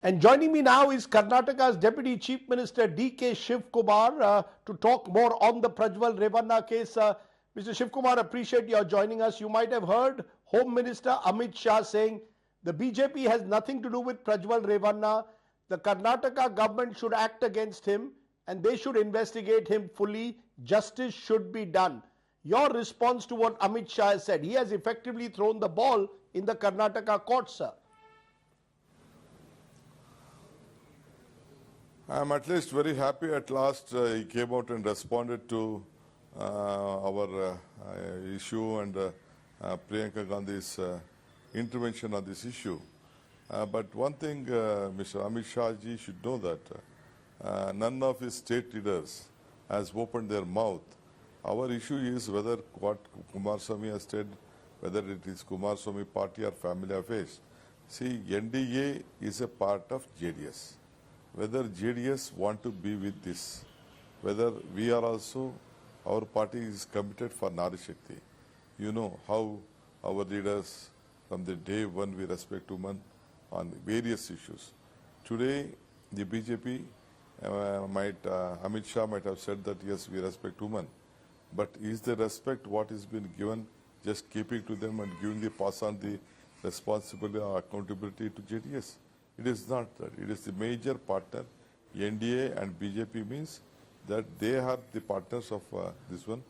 And joining me now is Karnataka's Deputy Chief Minister D.K. Shiv Kumar to talk more on the Prajwal Revanna case. Mr. Shiv Kumar, appreciate your joining us. You might have heard Home Minister Amit Shah saying the BJP has nothing to do with Prajwal Revanna. The Karnataka government should act against him and they should investigate him fully. Justice should be done. Your response to what Amit Shah has said? He has effectively thrown the ball in the Karnataka courts, sir. I'm at least very happy at last he came out and responded to our issue and Priyanka Gandhi's intervention on this issue. But one thing Mr. Amit Shah ji should know that none of his state leaders has opened their mouth. Our issue is whether what Kumaraswamy has said, whether it is Kumaraswamy party or family affairs. See, NDA is a part of JDS. Whether JDS want to be with this, whether we are also, our party is committed for Nari Shakti. You know how our leaders from the day one we respect women on various issues. Today the BJP Amit Shah might have said that yes, we respect women, but is the respect what is been given just keeping to them and giving the pass on the responsibility or accountability to JDS? It is not that. It is the major partner. NDA and BJP means that they are the partners of this one.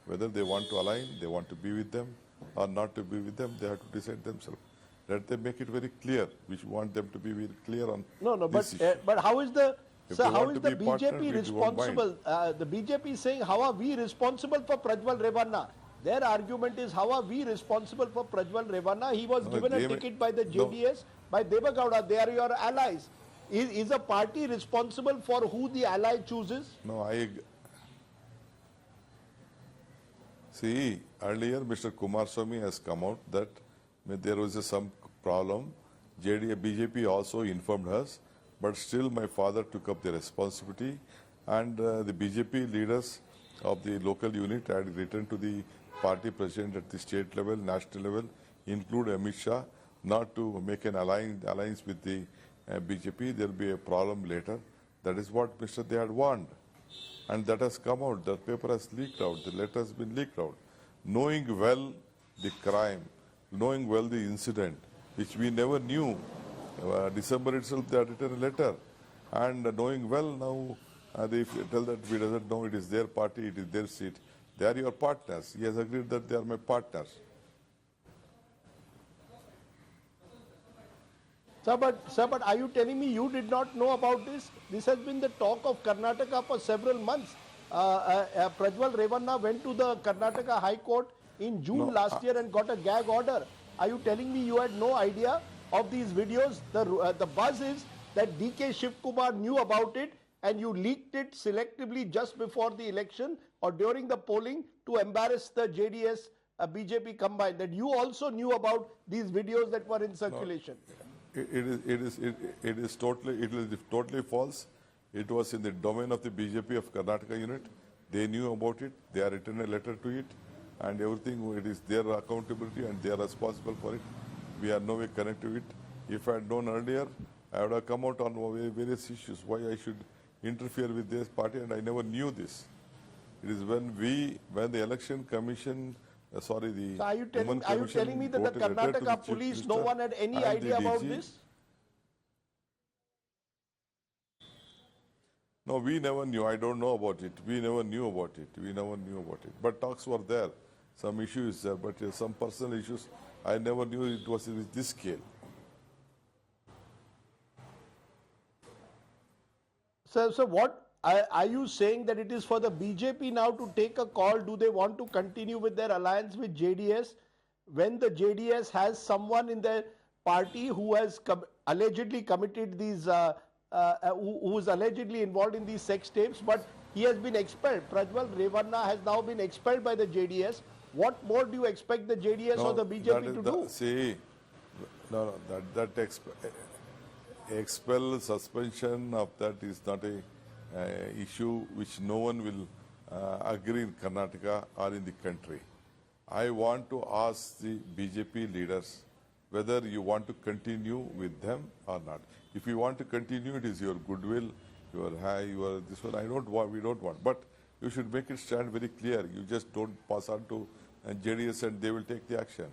Whether they want to align, they want to be with them or not to be with them, they have to decide themselves. Let them make it very clear. We want them to be very clear on this issue. But how is the BJP BJP responsible? The BJP is saying, how are we responsible for Prajwal Revanna? Their argument is, how are we responsible for Prajwal Revanna? He was given a ticket by the JDS, by Deva Gowda. They are your allies. Is a party responsible for who the ally chooses? No, see, earlier Mr. Kumaraswamy has come out that there was some problem. BJP also informed us, but still my father took up the responsibility, and the BJP leaders of the local unit had written to the party president at the state level, national level, include Amit Shah, not to make an alliance with the BJP. There will be a problem later. That is what they had warned. And that has come out. The paper has leaked out. The letter has been leaked out. Knowing well the crime, knowing well the incident, which we never knew. December itself they had written a letter. And knowing well now, they tell that we doesn't know, it is their party, it is their seat. They are your partners. He has agreed that they are my partners. Sir, but are you telling me you did not know about this? This has been the talk of Karnataka for several months. Prajwal Revanna went to the Karnataka High Court in June last year and got a gag order. Are you telling me you had no idea of these videos? The buzz is that D.K. Shiv Kumar knew about it and you leaked it selectively just before the election or during the polling to embarrass the JDS BJP combined. That you also knew about these videos that were in circulation. No. It is totally false. It was in the domain of the BJP of Karnataka unit. They knew about it. They have written a letter to it, and everything. It is their accountability, and they are responsible for it. We are no way connected to it. If I had known earlier, I would have come out on various issues. Why I should interfere with this party, and I never knew this. It is when the election commission. So are you telling me that the Karnataka police, no one had any idea about this? No, we never knew. I don't know about it. We never knew about it. But talks were there. Some issues there, but some personal issues. I never knew it was in this scale. So what? Are you saying that it is for the BJP now to take a call? Do they want to continue with their alliance with JDS when the JDS has someone in their party who has allegedly committed these, who is allegedly involved in these sex tapes, but he has been expelled? Prajwal Revanna has now been expelled by the JDS. What more do you expect the JDS or the BJP to do? See, that expel suspension of that is not a issue which no one will agree in Karnataka or in the country. I want to ask the BJP leaders whether you want to continue with them or not. If you want to continue, it is your goodwill, your high, your this one. I don't want, we don't want. But you should make it stand very clear. You just don't pass on to JDS and they will take the action.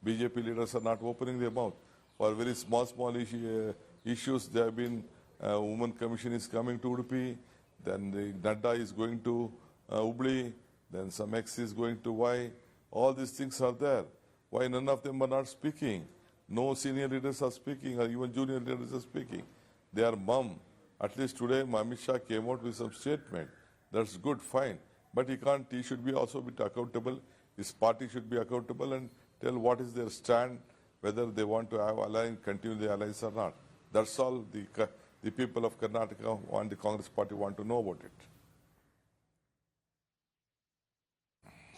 BJP leaders are not opening their mouth. For very small issues, there have been, Women Commission is coming to Udupi, then the Nadda is going to Hubli, then some X is going to Y. All these things are there. Why none of them are not speaking? No senior leaders are speaking, or even junior leaders are speaking. They are mum. At least today, Amit Shah came out with some statement. That's good, fine. But he should be also be accountable. His party should be accountable and tell what is their stand, whether they want to have alliance, continue the alliance or not. That's all the people of Karnataka and the Congress party want to know about it.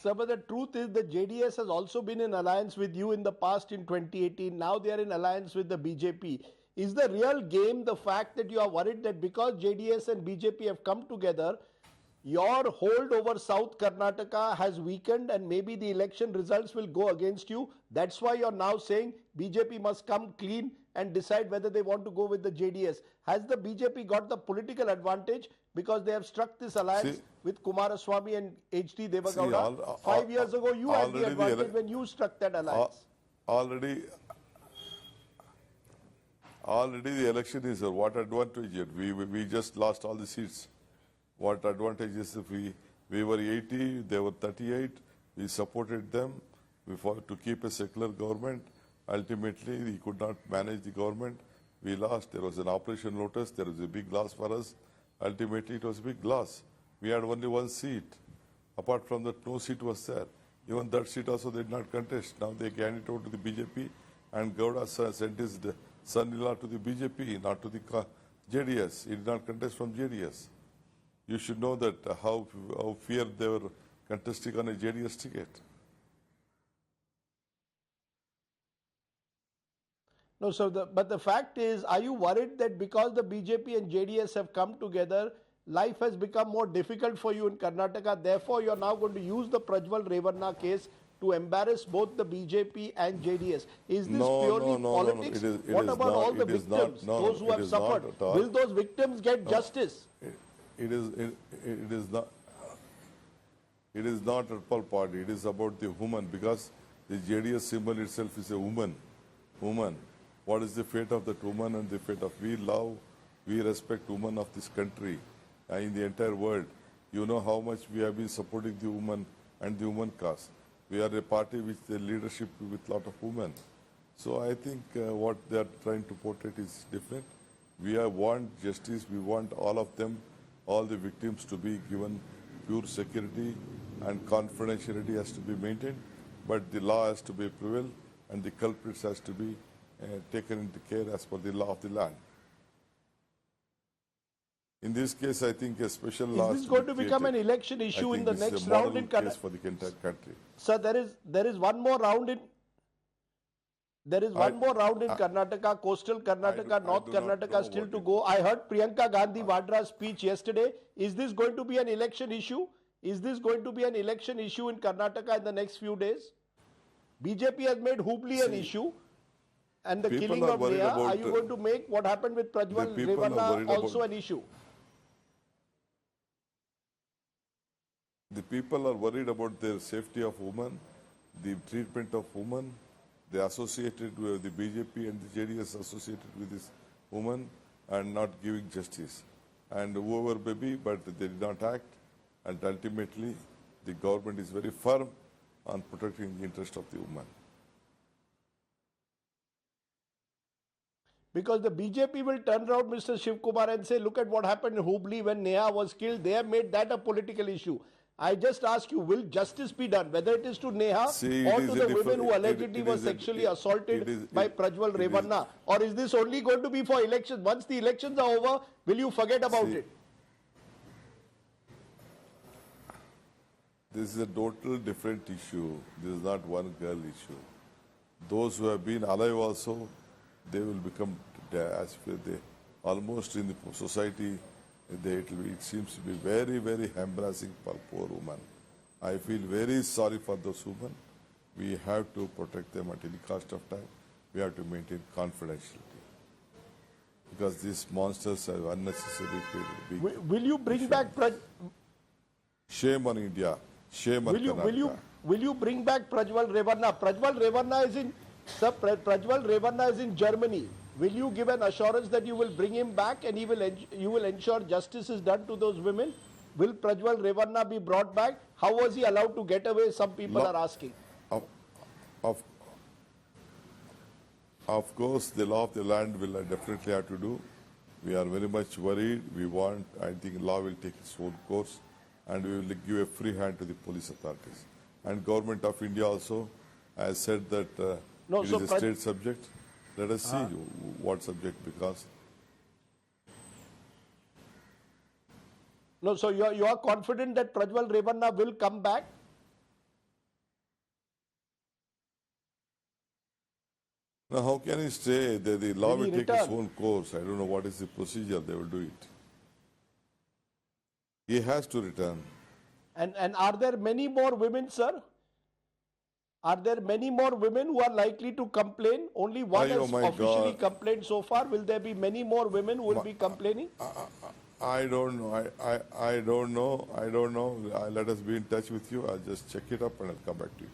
Sir, but the truth is the JDS has also been in alliance with you in the past in 2018. Now they are in alliance with the BJP. Is the real game the fact that you are worried that because JDS and BJP have come together, your hold over South Karnataka has weakened and maybe the election results will go against you? That's why you're now saying BJP must come clean and decide whether they want to go with the JDS. Has the BJP got the political advantage because they have struck this alliance with Kumaraswamy and HD Devagowda? 5 years ago, you had the advantage when you struck that alliance. Already the election is what advantage yet? We just lost all the seats. What advantage is if we were 80, they were 38, we supported them to keep a secular government. Ultimately, we could not manage the government. We lost. There was an Operation Lotus. There was a big loss for us. Ultimately, it was a big loss. We had only one seat. Apart from that, no seat was there. Even that seat also they did not contest. Now they gave it over to the BJP, and Gowda sent his son-in-law to the BJP, not to the JDS. He did not contest from JDS. You should know that how feared they were contesting on a JDS ticket. No, sir, but the fact is, are you worried that because the BJP and JDS have come together, life has become more difficult for you in Karnataka? Therefore, you're now going to use the Prajwal Revanna case to embarrass both the BJP and JDS. Is this purely politics? What about all the victims, those who have suffered? Will those victims get justice? It is not at all party. It is about the woman, because the JDS symbol itself is a woman. Woman. What is the fate of that woman and the fate of we love, we respect women of this country and in the entire world. You know how much we have been supporting the woman and the woman cause. We are a party with the leadership with a lot of women. So I think what they are trying to portray is different. We want justice. We want all of them, all the victims to be given pure security, and confidentiality has to be maintained. But the law has to be prevailed and the culprits has to be taken into care as per the law of the land. In this case, I think a special law is this going to become an election issue in the next round in Karnataka? For the entire country. Sir, there is one more round in. There is one more round in Karnataka, coastal Karnataka, North Karnataka still to go. I heard Priyanka Gandhi Vadra's speech yesterday. Is this going to be an election issue? Is this going to be an election issue in Karnataka in the next few days? BJP has made Hubli an issue, and the killing of Neha. Are you going to make what happened with Prajwal Revanna also an issue? The people are worried about the safety of women, the treatment of women. They associated with the BJP and the JDS associated with this woman and not giving justice. And whoever may be, but they did not act. And ultimately, the government is very firm on protecting the interest of the woman. Because the BJP will turn around, Mr. Shiv Kumar, and say, look at what happened in Hubli when Neha was killed. They have made that a political issue. I just ask you, will justice be done, whether it is to Neha or to the women who allegedly were sexually assaulted by Prajwal Revanna? Or is this only going to be for elections? Once the elections are over, will you forget about it? This is a total different issue. This is not one girl issue. Those who have been alive also, they will become, as they almost in the society, it seems to be very, very embarrassing for poor women. I feel very sorry for those women. We have to protect them at any cost of time. we have to maintain confidentiality. Because these monsters have unnecessarily created a big Will you bring issue. back Shame on India. Shame on Karnataka. will you bring back Prajwal Revanna? Prajwal Revanna is in Sir, Prajwal Revanna is in Germany. Will you give an assurance that you will bring him back and you will ensure justice is done to those women? Will Prajwal Revanna be brought back? How was he allowed to get away? Some people are asking. Of, of course, the law of the land will definitely have to do. We are very much worried. I think law will take its own course and we will give a free hand to the police authorities. And Government of India also has said that No, it so is a state subject. Let us see what subject because. No, so you are confident that Prajwal Revanna will come back? Now, how can he say that the law Will he will take its return? own course? I don't know what is the procedure they will do it. He has to return. And are there many more women, sir? Are there many more women who are likely to complain? Only one Oh has my officially God. complained so far. Will there be many more women who will be complaining? I don't know. I don't know. I don't know. Let us be in touch with you. I'll just check it up and I'll come back to you.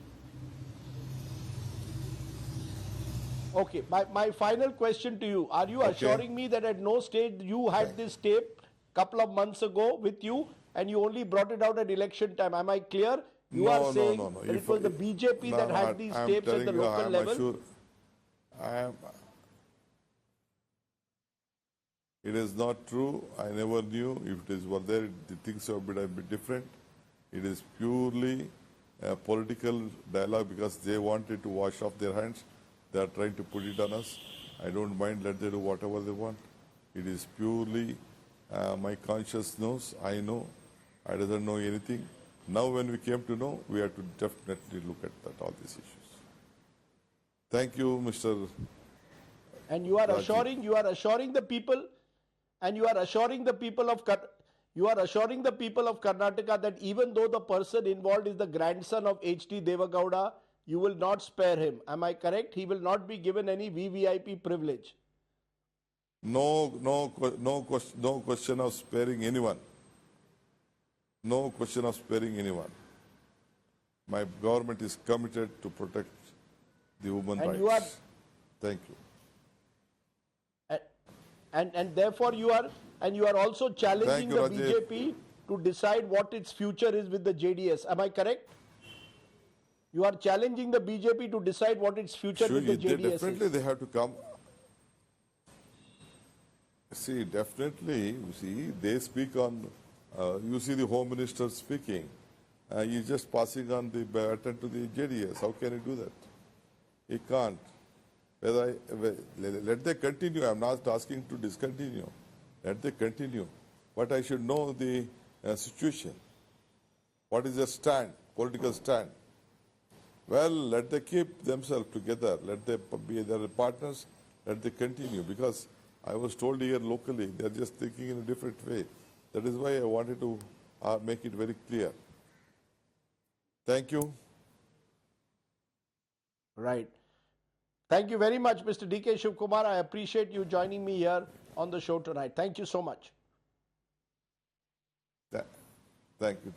Okay, my final question to you. Are you assuring me that at no stage you had this tape couple of months ago with you and you only brought it out at election time? Am I clear? You are saying that it was the BJP that had these tapes at the local level? It is not true. I never knew. If it were there, the things would be a bit different. It is purely a political dialogue because they wanted to wash off their hands. They are trying to put it on us. I don't mind. Let them do whatever they want. It is purely my conscience knows. I know. I doesn't know anything. Now, when we came to know, we have to definitely look at all these issues. Thank you, Mr. And you are Rajiv. assuring the people, and you are assuring the people of Karnataka that even though the person involved is the grandson of H.D. Devagowda, you will not spare him. Am I correct? He will not be given any VVIP privilege. No question of sparing anyone. No question of sparing anyone. My government is committed to protect the human And rights. you are- Thank you. And therefore you are also challenging you, the Rajesh. BJP to decide what its future is with the JDS. Am I correct? You are challenging the BJP to decide what its future with the JDS Definitely is. they have to come. See, definitely, they speak on, you see the Home Minister speaking. He's just passing on the baton to the JDS. How can he do that? He can't. Let them continue. I'm not asking to discontinue. Let them continue. But I should know the situation. What is their stand, political stand? Well, let them keep themselves together. Let them be their partners. Let them continue. Because I was told here locally, they're just thinking in a different way. That is why I wanted to make it very clear. Thank you. Right. Thank you very much, Mr. D.K. Shivkumar. I appreciate you joining me here on the show tonight. Thank you so much. Thank you.